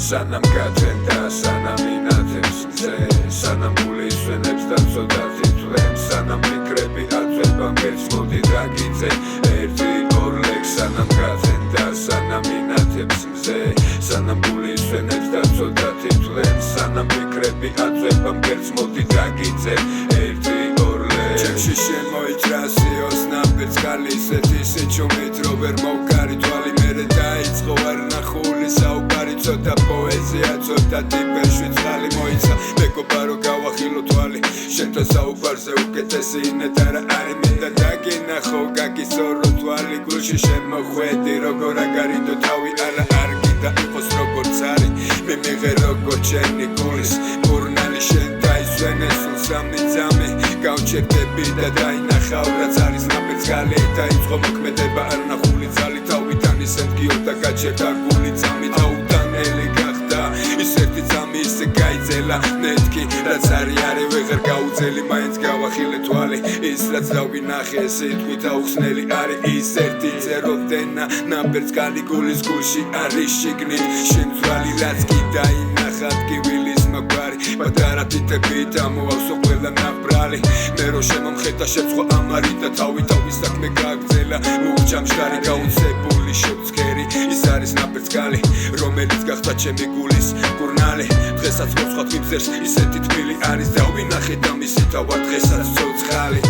სანამ გაჩენ და სანამ ინათებს მზე სანამ გულისვენებს და ცოტათ ითვლებს სანამ ფიქრები აწვევ მგერს მოდი დაგიძე ერთი ორ ლექს სანამ გაჩენ და სანამ ინათებს მზე სანამ გულისვენებს და ცოტათ ითვლებს სანამ ფიქრები აწვევ მგერს მოდი დაგიძე ერთი ორ ლექს ჩემში შემოიჭრა სიოს ნაბერს გალისეთ ისე ჩუმით რო ვერ მოვკარი თვალი მერე დაიწყო არ ნახული საუბარი ცოტა პოეზია ცოტა ტიპერში წყალი მოიცა მეგობა რო გავახილო თვალი შენთან საუბარზე უკეთესი ინეტარა არის მინდა დაგინახო გაგისორო თვალი გულში შემოხვედი როგორ აგარიდო თავი არა არ გინდა იყოს როგორც არის მე მიღე როგორ ჩემი გულის მურნალი შენ დაისვენე სულ სამი ძამი გავჩერდები და დაინახავ რაც არის ნაბერს გალი დაიწყო მოქმედება არ ნახული ძალი თავიდან ისეთ გიორდა გაჩერდა გული ძამი დაუდანელი გახდა ის ერთი ძამი ისე გაიძელა მეთქი რაც არის ვეღარ გაუძელი მაინც გავახილე თვალი ის რაც დავინახე სიტყვით აუხსნელი არის ის ერთი წეროდენა ნაბერს გალი გულის გულში არის შიგნით შემძვალი რაც კი დაინახა ტკივილის მაგვარი პატარა თითებით ამოვავსო ყველა ნაბრალი მე რო შემომხედა შეწყო ამარი და თავი საქმე გააგრძელა უჯამშარი გაუცებული შევწქერი ის არის ნაბერს გალი რომელიც გახდა ჩემი გულის გურნალი დღესაც მოცხოთ მიმზერს ისეთი თბილი არის დავინახე და მისი თავა დღესაც ცოცხალი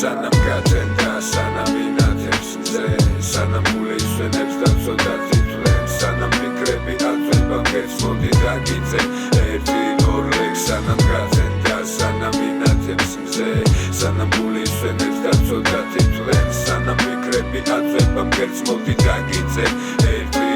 სანამ გაჩენ და სანამ ინათებს მზე სანამ გულისვენებს და ცოტათ ითვლებს სანამ ფიქრები აწვევ მგერს მოდი დაგიძე ერთი ორ ლექს სანამ გაჩენ და სანამ ინათებს მზე სანამ გულისვენებს და ცოტათ ითვლებს სანამ ფიქრები აწვევ მგერს მოდი დაგიძე ერთი